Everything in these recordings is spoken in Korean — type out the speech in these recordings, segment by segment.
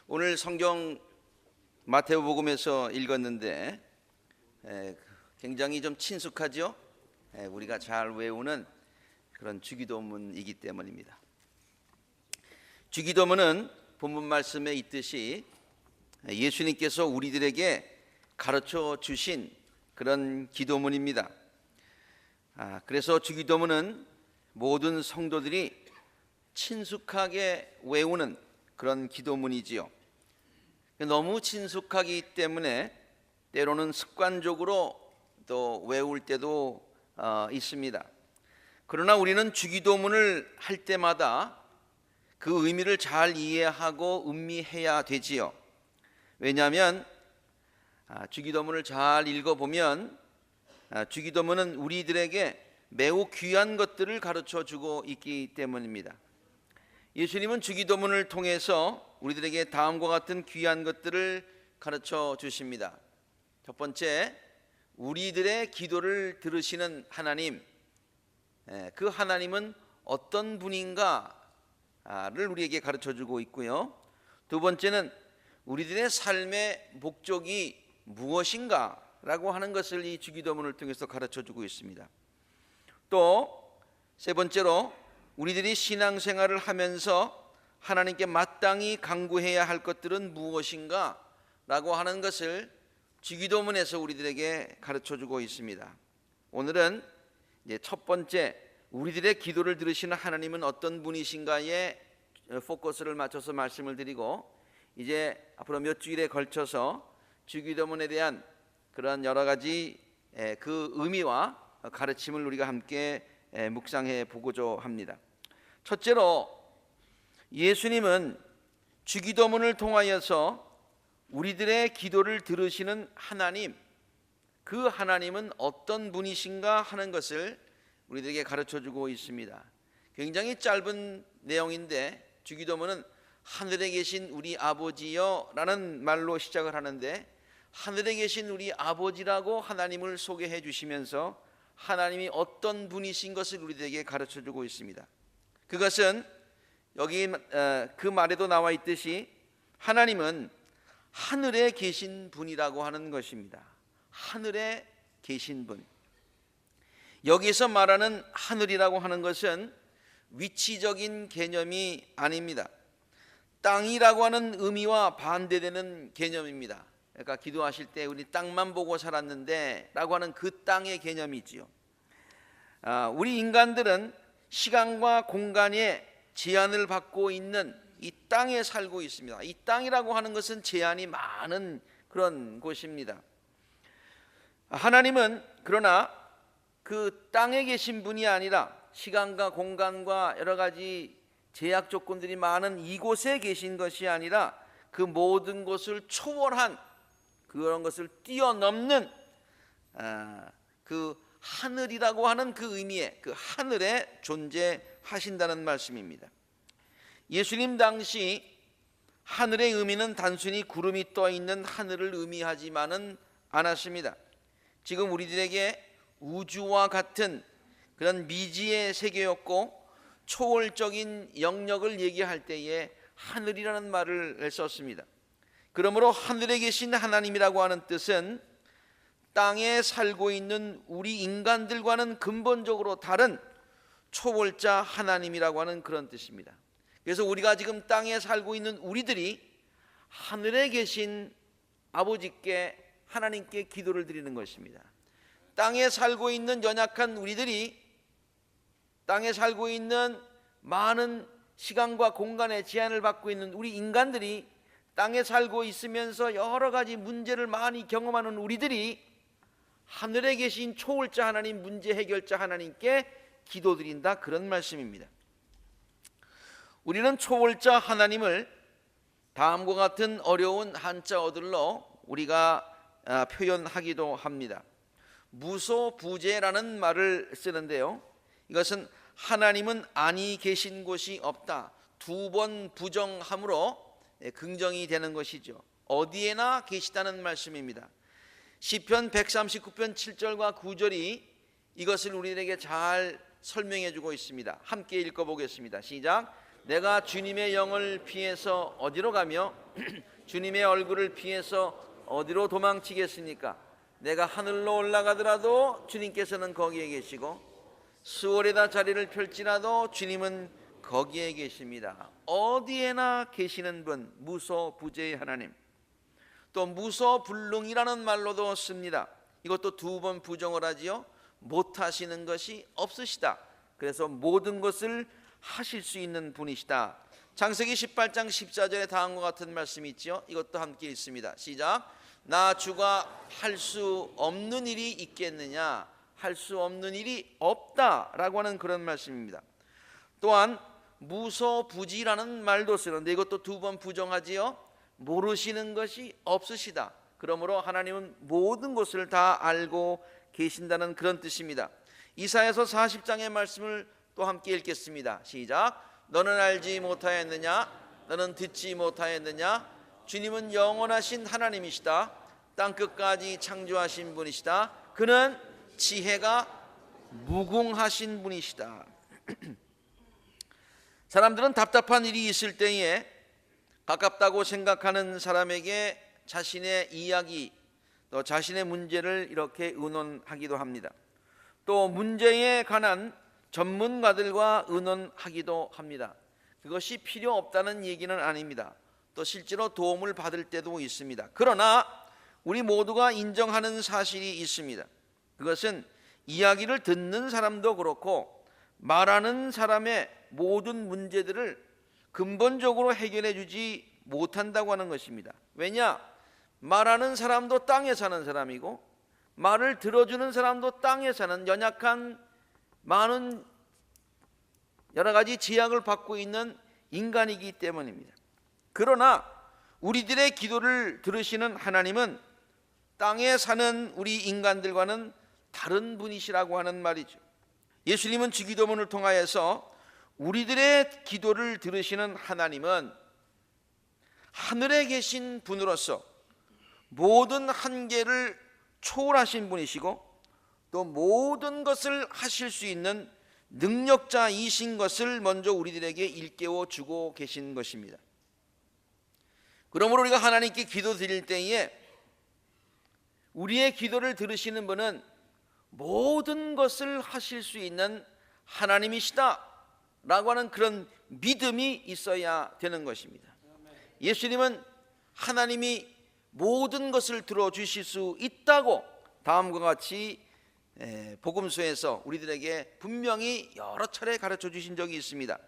오늘 성경 마태복음에서 읽었는데 굉장히 좀 친숙하죠? 우리가 잘 외우는 그런 주기도문이기 때문입니다. 주기도문은 본문 말씀에 있듯이 예수님께서 우리들에게 가르쳐 주신 그런 기도문입니다. 그래서 주기도문은 모든 성도들이 친숙하게 외우는 그런 기도문이지요. 너무 친숙하기 때문에 때로는 습관적으로 또 외울 때도 있습니다. 그러나 우리는 주기도문을 할 때마다 그 의미를 잘 이해하고 음미해야 되지요. 왜냐하면 주기도문을 잘 읽어보면 주기도문은 우리들에게 매우 귀한 것들을 가르쳐 주고 있기 때문입니다. 예수님은 주기도문을 통해서 우리들에게 다음과 같은 귀한 것들을 가르쳐 주십니다. 첫 번째, 우리들의 기도를 들으시는 하나님, 그 하나님은 어떤 분인가를 우리에게 가르쳐 주고 있고요. 두 번째는 우리들의 삶의 목적이 무엇인가라고 하는 것을 이 주기도문을 통해서 가르쳐 주고 있습니다. 또 세 번째로 우리들이 신앙생활을 하면서 하나님께 마땅히 간구해야 할 것들은 무엇인가 라고 하는 것을 주기도문에서 우리들에게 가르쳐주고 있습니다. 오늘은 이제 첫 번째, 우리들의 기도를 들으시는 하나님은 어떤 분이신가에 포커스를 맞춰서 말씀을 드리고, 이제 앞으로 몇 주일에 걸쳐서 주기도문에 대한 그런 여러 가지 그 의미와 가르침을 우리가 함께 묵상해 보고자 합니다. 첫째로, 예수님은 주기도문을 통하여서 우리들의 기도를 들으시는 하나님, 그 하나님은 어떤 분이신가 하는 것을 우리들에게 가르쳐주고 있습니다. 굉장히 짧은 내용인데, 주기도문은 하늘에 계신 우리 아버지여 라는 말로 시작을 하는데, 하늘에 계신 우리 아버지라고 하나님을 소개해 주시면서 하나님이 어떤 분이신 것을 우리들에게 가르쳐주고 있습니다. 그것은 여기 그 말에도 나와 있듯이 하나님은 하늘에 계신 분이라고 하는 것입니다. 하늘에 계신 분. 여기서 말하는 하늘이라고 하는 것은 위치적인 개념이 아닙니다. 땅이라고 하는 의미와 반대되는 개념입니다. 그러니까 기도하실 때 우리 땅만 보고 살았는데 라고 하는 그 땅의 개념이지요. 우리 인간들은 시간과 공간에 제한을 받고 있는 이 땅에 살고 있습니다. 이 땅이라고 하는 것은 제한이 많은 그런 곳입니다. 하나님은 그러나 그 땅에 계신 분이 아니라 시간과 공간과 여러 가지 제약 조건들이 많은 이곳에 계신 것이 아니라 그 모든 것을 초월한, 그런 것을 뛰어넘는 그 하늘이라고 하는 그 의미의 그 하늘에 존재하신다는 말씀입니다. 예수님 당시 하늘의 의미는 단순히 구름이 떠 있는 하늘을 의미하지만은 않았습니다. 지금 우리들에게 우주와 같은 그런 미지의 세계였고, 초월적인 영역을 얘기할 때에 하늘이라는 말을 썼습니다. 그러므로 하늘에 계신 하나님이라고 하는 뜻은 땅에 살고 있는 우리 인간들과는 근본적으로 다른 초월자 하나님이라고 하는 그런 뜻입니다. 그래서 우리가 지금 땅에 살고 있는 우리들이 하늘에 계신 아버지께, 하나님께 기도를 드리는 것입니다. 땅에 살고 있는 연약한 우리들이, 땅에 살고 있는 많은 시간과 공간의 제한을 받고 있는 우리 인간들이, 땅에 살고 있으면서 여러 가지 문제를 많이 경험하는 우리들이 하늘에 계신 초월자 하나님, 문제 해결자 하나님께 기도드린다, 그런 말씀입니다. 우리는 초월자 하나님을 다음과 같은 어려운 한자어들로 우리가 표현하기도 합니다. 무소부재라는 말을 쓰는데요, 이것은 하나님은 아니 계신 곳이 없다, 두 번 부정함으로 긍정이 되는 것이죠. 어디에나 계시다는 말씀입니다. 시편 139편 7절과 9절이 이것을 우리에게 잘 설명해 주고 있습니다. 함께 읽어보겠습니다. 시작. 내가 주님의 영을 피해서 어디로 가며 주님의 얼굴을 피해서 어디로 도망치겠습니까? 내가 하늘로 올라가더라도 주님께서는 거기에 계시고 수월에다 자리를 펼지라도 주님은 거기에 계십니다. 어디에나 계시는 분, 무소부재의 하나님. 또 무소불능이라는 말로도 씁니다. 이것도 두 번 부정을 하지요. 못하시는 것이 없으시다. 그래서 모든 것을 하실 수 있는 분이시다. 창세기 18장 14절에 다음과 같은 말씀이 있죠. 이것도 함께 읽습니다. 시작. 나 주가 할 수 없는 일이 있겠느냐? 할 수 없는 일이 없다라고 하는 그런 말씀입니다. 또한 무소부지라는 말도 쓰는데 이것도 두 번 부정하지요. 모르시는 것이 없으시다. 그러므로 하나님은 모든 것을 다 알고 계신다는 그런 뜻입니다. 이사야서 40장의 말씀을 또 함께 읽겠습니다. 시작. 너는 알지 못하였느냐? 너는 듣지 못하였느냐? 주님은 영원하신 하나님이시다. 땅끝까지 창조하신 분이시다. 그는 지혜가 무궁하신 분이시다. 사람들은 답답한 일이 있을 때에 가깝다고 생각하는 사람에게 자신의 이야기, 또 자신의 문제를 이렇게 의논하기도 합니다. 또 문제에 관한 전문가들과 의논하기도 합니다. 그것이 필요 없다는 얘기는 아닙니다. 또 실제로 도움을 받을 때도 있습니다. 그러나 우리 모두가 인정하는 사실이 있습니다. 그것은 이야기를 듣는 사람도 그렇고 말하는 사람의 모든 문제들을 근본적으로 해결해 주지 못한다고 하는 것입니다. 왜냐? 말하는 사람도 땅에 사는 사람이고 말을 들어주는 사람도 땅에 사는 연약한 많은 여러 가지 제약을 받고 있는 인간이기 때문입니다. 그러나 우리들의 기도를 들으시는 하나님은 땅에 사는 우리 인간들과는 다른 분이시라고 하는 말이죠. 예수님은 주기도문을 통하여서 우리들의 기도를 들으시는 하나님은 하늘에 계신 분으로서 모든 한계를 초월하신 분이시고 또 모든 것을 하실 수 있는 능력자이신 것을 먼저 우리들에게 일깨워 주고 계신 것입니다. 그러므로 우리가 하나님께 기도 드릴 때에 우리의 기도를 들으시는 분은 모든 것을 하실 수 있는 하나님이시다 라고 하는 그런 믿음이 있어야 되는 것입니다. 예수님은 하나님이 모든 것을 들어주실 수 있다고 다음과 같이 복음서에서 우리들에게 분명히 여러 차례 가르쳐 주신 적이 있습니다.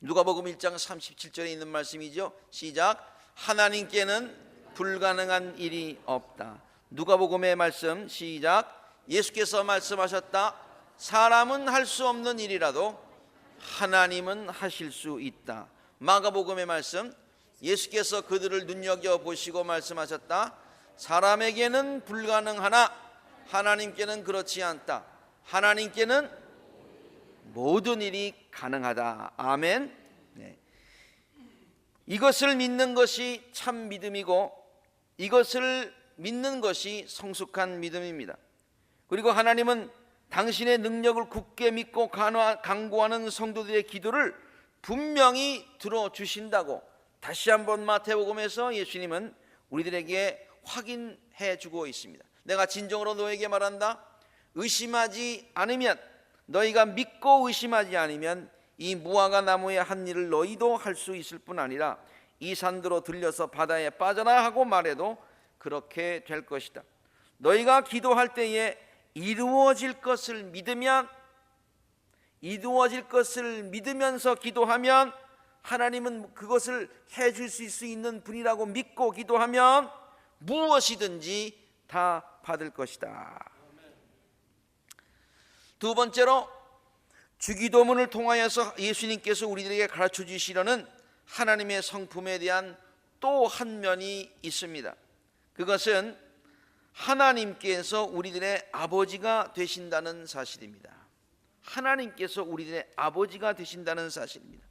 누가복음 1장 37절에 있는 말씀이죠. 시작. 하나님께는 불가능한 일이 없다. 누가복음의 말씀 시작. 예수께서 말씀하셨다. 사람은 할 수 없는 일이라도 하나님은 하실 수 있다. 마가복음의 말씀 예수께서 그들을 눈여겨보시고 말씀하셨다. 사람에게는 불가능하나 하나님께는 그렇지 않다. 하나님께는 모든 일이 가능하다. 아멘. 네. 이것을 믿는 것이 참 믿음이고 이것을 믿는 것이 성숙한 믿음입니다. 그리고 하나님은 당신의 능력을 굳게 믿고 간구하는 성도들의 기도를 분명히 들어주신다고 다시 한번 마태복음에서 예수님은 우리들에게 확인해 주고 있습니다. 내가 진정으로 너에게 말한다. 의심하지 않으면, 너희가 믿고 의심하지 않으면 이 무화과 나무의 한 일을 너희도 할 수 있을 뿐 아니라 이 산들로 들려서 바다에 빠져라 하고 말해도 그렇게 될 것이다. 너희가 기도할 때에 이루어질 것을 믿으면서 기도하면 하나님은 그것을 해줄 수 있는 분이라고 믿고 기도하면 무엇이든지 다 받을 것이다. 두 번째로 주기도문을 통하여서 예수님께서 우리들에게 가르쳐 주시려는 하나님의 성품에 대한 또 한 면이 있습니다. 그것은 하나님께서 우리들의 아버지가 되신다는 사실입니다. 하나님께서 우리들의 아버지가 되신다는 사실입니다.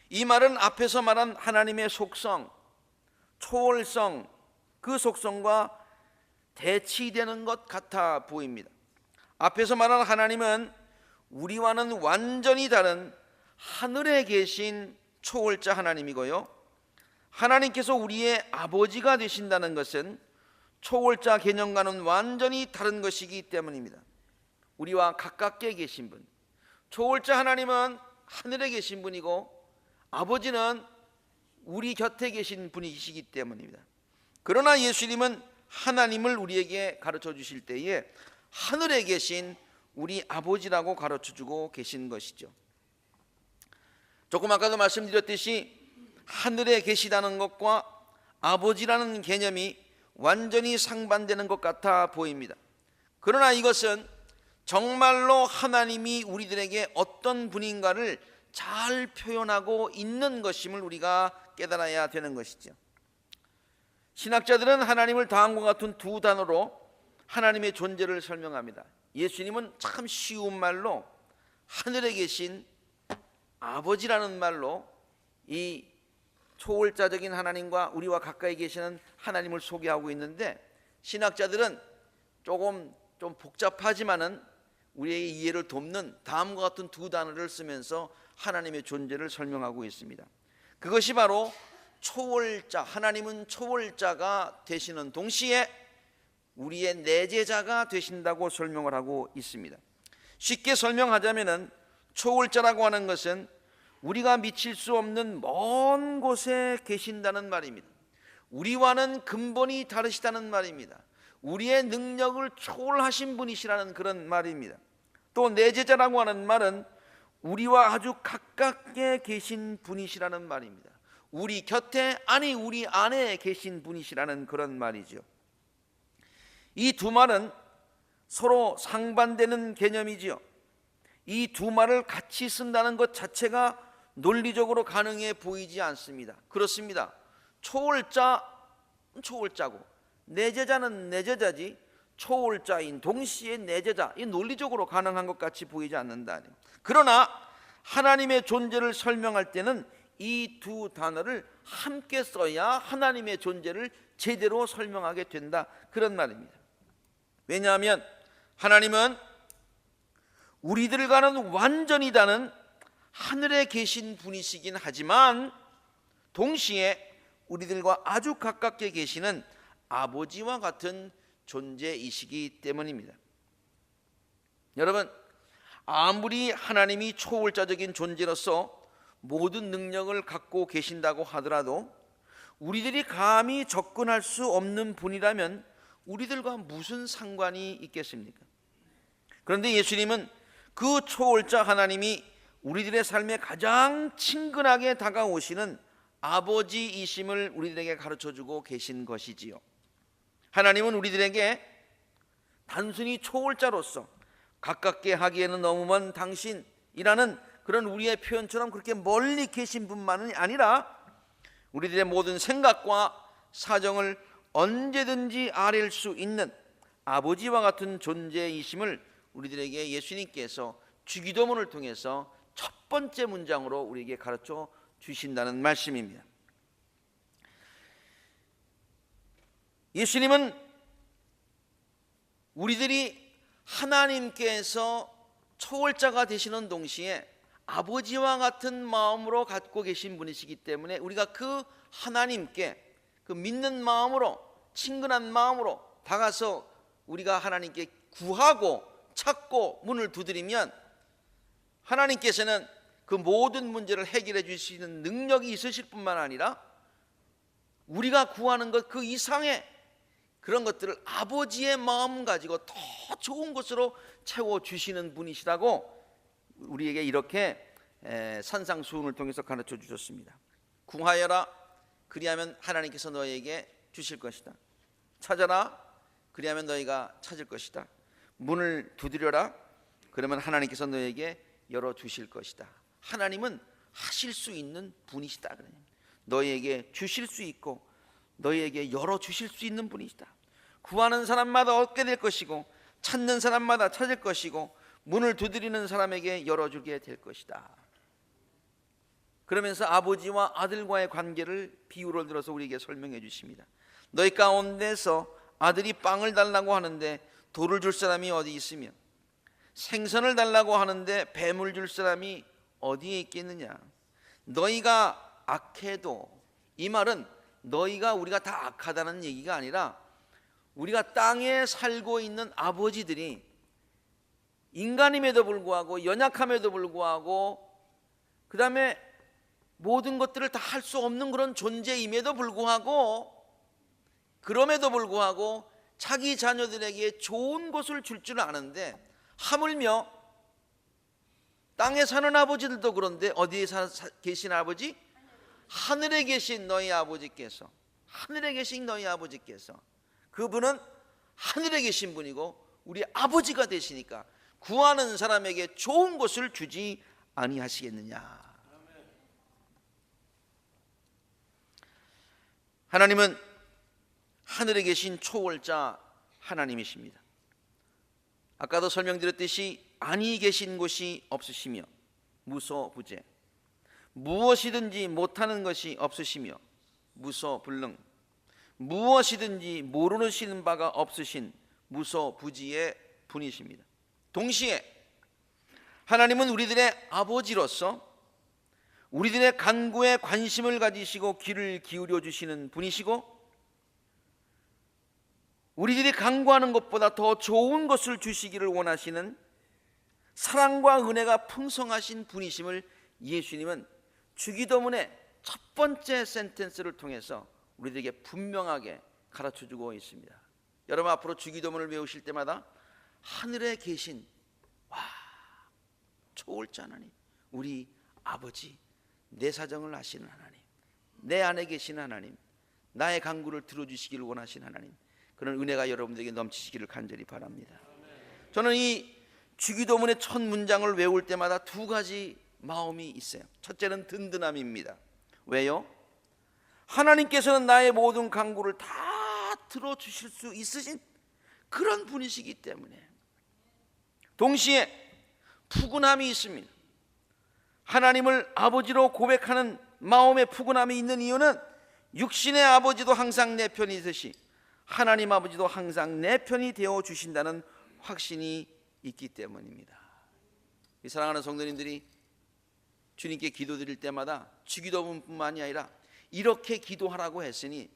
이 말은 앞에서 말한 하나님의 속성, 초월성, 그 속성과 대치되는 것 같아 보입니다. 앞에서 말한 하나님은 우리와는 완전히 다른 하늘에 계신 초월자 하나님이고요, 하나님께서 우리의 아버지가 되신다는 것은 초월자 개념과는 완전히 다른 것이기 때문입니다. 우리와 가깝게 계신 분, 초월자 하나님은 하늘에 계신 분이고 아버지는 우리 곁에 계신 분이시기 때문입니다. 그러나 예수님은 하나님을 우리에게 가르쳐 주실 때에 하늘에 계신 우리 아버지라고 가르쳐 주고 계신 것이죠. 조금 아까도 말씀드렸듯이 하늘에 계시다는 것과 아버지라는 개념이 완전히 상반되는 것 같아 보입니다. 그러나 이것은 정말로 하나님이 우리들에게 어떤 분인가를 잘 표현하고 있는 것임을 우리가 깨달아야 되는 것이죠. 신학자들은 하나님을 다음과 같은 두 단어로 하나님의 존재를 설명합니다. 예수님은 참 쉬운 말로 하늘에 계신 아버지라는 말로 이 초월자적인 하나님과 우리와 가까이 계시는 하나님을 소개하고 있는데, 신학자들은 조금 좀 복잡하지만은 우리의 이해를 돕는 다음과 같은 두 단어를 쓰면서 하나님의 존재를 설명하고 있습니다. 그것이 바로 초월자, 하나님은 초월자가 되시는 동시에 우리의 내제자가 되신다고 설명을 하고 있습니다. 쉽게 설명하자면은 초월자라고 하는 것은 우리가 미칠 수 없는 먼 곳에 계신다는 말입니다. 우리와는 근본이 다르시다는 말입니다. 우리의 능력을 초월하신 분이시라는 그런 말입니다. 또 내제자라고 하는 말은 우리와 아주 가깝게 계신 분이시라는 말입니다. 우리 곁에, 아니 우리 안에 계신 분이시라는 그런 말이죠. 이 두 말은 서로 상반되는 개념이지요. 이 두 말을 같이 쓴다는 것 자체가 논리적으로 가능해 보이지 않습니다. 그렇습니다. 초월자, 초월자고 내제자는 내제자지 초월자인 동시에 내제자, 이 논리적으로 가능한 것 같이 보이지 않는다. 그러나 하나님의 존재를 설명할 때는 이 두 단어를 함께 써야 하나님의 존재를 제대로 설명하게 된다, 그런 말입니다. 왜냐하면 하나님은 우리들과는 완전히 다른 하늘에 계신 분이시긴 하지만 동시에 우리들과 아주 가깝게 계시는 아버지와 같은 존재이시기 때문입니다. 여러분, 아무리 하나님이 초월자적인 존재로서 모든 능력을 갖고 계신다고 하더라도 우리들이 감히 접근할 수 없는 분이라면 우리들과 무슨 상관이 있겠습니까? 그런데 예수님은 그 초월자 하나님이 우리들의 삶에 가장 친근하게 다가오시는 아버지이심을 우리들에게 가르쳐주고 계신 것이지요. 하나님은 우리들에게 단순히 초월자로서 가깝게 하기에는 너무 먼 당신이라는 그런 우리의 표현처럼 그렇게 멀리 계신 분만이 아니라 우리들의 모든 생각과 사정을 언제든지 아뢰 수 있는 아버지와 같은 존재이심을 우리들에게 예수님께서 주기도문을 통해서 첫 번째 문장으로 우리에게 가르쳐 주신다는 말씀입니다. 예수님은 우리들이 하나님께서 초월자가 되시는 동시에 아버지와 같은 마음으로 갖고 계신 분이시기 때문에 우리가 그 하나님께 그 믿는 마음으로, 친근한 마음으로 다가서 우리가 하나님께 구하고 찾고 문을 두드리면 하나님께서는 그 모든 문제를 해결해 주시는 능력이 있으실 뿐만 아니라 우리가 구하는 것 그 이상의 그런 것들을 아버지의 마음 가지고 더 좋은 것으로 채워주시는 분이시라고 우리에게 이렇게 산상수훈을 통해서 가르쳐 주셨습니다. 구하여라, 그리하면 하나님께서 너희에게 주실 것이다. 찾아라, 그리하면 너희가 찾을 것이다. 문을 두드려라, 그러면 하나님께서 너희에게 열어주실 것이다. 하나님은 하실 수 있는 분이시다. 너희에게 주실 수 있고 너희에게 열어주실 수 있는 분이시다. 구하는 사람마다 얻게 될 것이고 찾는 사람마다 찾을 것이고 문을 두드리는 사람에게 열어주게 될 것이다. 그러면서 아버지와 아들과의 관계를 비유를 들어서 우리에게 설명해 주십니다. 너희 가운데서 아들이 빵을 달라고 하는데 돌을 줄 사람이 어디 있으며 생선을 달라고 하는데 뱀을 줄 사람이 어디에 있겠느냐? 너희가 악해도, 이 말은 너희가 우리가 다 악하다는 얘기가 아니라 우리가 땅에 살고 있는 아버지들이 인간임에도 불구하고 연약함에도 불구하고 그 다음에 모든 것들을 다 할 수 없는 그런 존재임에도 불구하고, 그럼에도 불구하고 자기 자녀들에게 좋은 것을 줄 줄 아는데, 하물며 땅에 사는 아버지들도 그런데 어디에 계신 아버지? 하늘에 계신 너희 아버지께서, 하늘에 계신 너희 아버지께서, 그분은 하늘에 계신 분이고 우리 아버지가 되시니까 구하는 사람에게 좋은 것을 주지 아니하시겠느냐. 하나님은 하늘에 계신 초월자 하나님이십니다. 아까도 설명드렸듯이 안이 계신 곳이 없으시며 무소부재, 무엇이든지 못하는 것이 없으시며 무소불능, 무엇이든지 모르시는 바가 없으신 무소부지의 분이십니다. 동시에 하나님은 우리들의 아버지로서 우리들의 간구에 관심을 가지시고 귀를 기울여 주시는 분이시고, 우리들이 간구하는 것보다 더 좋은 것을 주시기를 원하시는 사랑과 은혜가 풍성하신 분이심을 예수님은 주기도문의 첫 번째 센텐스를 통해서 우리들에게 분명하게 가르쳐주고 있습니다. 여러분, 앞으로 주기도문을 외우실 때마다 하늘에 계신 초월자 하나님, 우리 아버지, 내 사정을 아시는 하나님, 내 안에 계신 하나님, 나의 간구를 들어주시기를 원하시는 하나님, 그런 은혜가 여러분들에게 넘치시기를 간절히 바랍니다. 저는 이 주기도문의 첫 문장을 외울 때마다 두 가지 마음이 있어요. 첫째는 든든함입니다. 왜요? 하나님께서는 나의 모든 간구를 다 들어주실 수 있으신 그런 분이시기 때문에. 동시에 푸근함이 있습니다. 하나님을 아버지로 고백하는 마음의 푸근함이 있는 이유는 육신의 아버지도 항상 내 편이 있으시 하나님 아버지도 항상 내 편이 되어 주신다는 확신이 있기 때문입니다. 이 사랑하는 성도님들이 주님께 기도드릴 때마다 주기도문뿐만이 아니라 이렇게 기도하라고 했으니,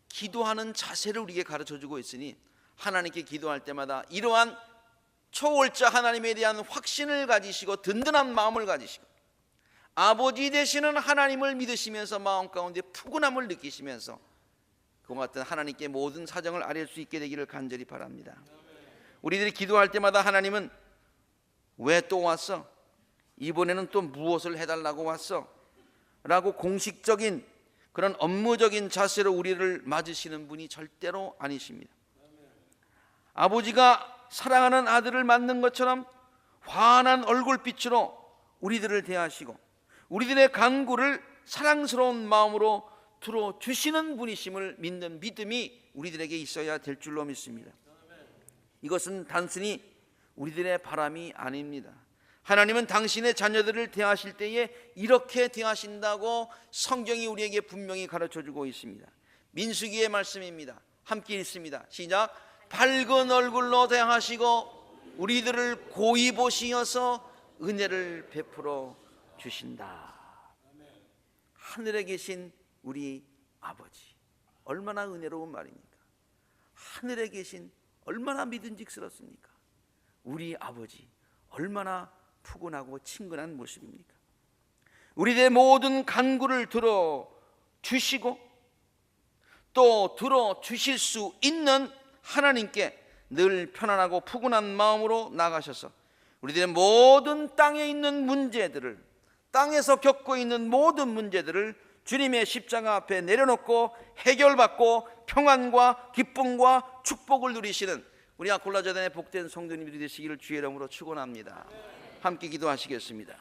기도하는 자세를 우리에게 가르쳐주고 있으니, 하나님께 기도할 때마다 이러한 초월자 하나님에 대한 확신을 가지시고 든든한 마음을 가지시고 아버지 되시는 하나님을 믿으시면서 마음 가운데 푸근함을 느끼시면서 그와 같은 하나님께 모든 사정을 아뢰 수 있게 되기를 간절히 바랍니다. 우리들이 기도할 때마다 하나님은 왜 또 왔어? 이번에는 또 무엇을 해달라고 왔어? 라고 공식적인 그런 업무적인 자세로 우리를 맞으시는 분이 절대로 아니십니다. 아버지가 사랑하는 아들을 맞는 것처럼 환한 얼굴빛으로 우리들을 대하시고 우리들의 간구를 사랑스러운 마음으로 들어주시는 분이심을 믿는 믿음이 우리들에게 있어야 될 줄로 믿습니다. 이것은 단순히 우리들의 바람이 아닙니다. 하나님은 당신의 자녀들을 대하실 때에 이렇게 대하신다고 성경이 우리에게 분명히 가르쳐주고 있습니다. 민수기의 말씀입니다. 함께 읽습니다. 시작. 밝은 얼굴로 대하시고 우리들을 고이 보시어서 은혜를 베풀어 주신다. 하늘에 계신 우리 아버지, 얼마나 은혜로운 말입니까? 하늘에 계신 얼마나 믿음직스럽습니까? 우리 아버지 얼마나 푸근하고 친근한 모습입니까? 우리의 모든 간구를 들어주시고 또 들어주실 수 있는 하나님께 늘 편안하고 푸근한 마음으로 나가셔서 우리들의 모든 땅에 있는 문제들을, 땅에서 겪고 있는 모든 문제들을 주님의 십자가 앞에 내려놓고 해결받고 평안과 기쁨과 축복을 누리시는 우리 아콜라재단의 복된 성도님들이 되시기를 주의 이름으로 축원합니다. 함께 기도하시겠습니다.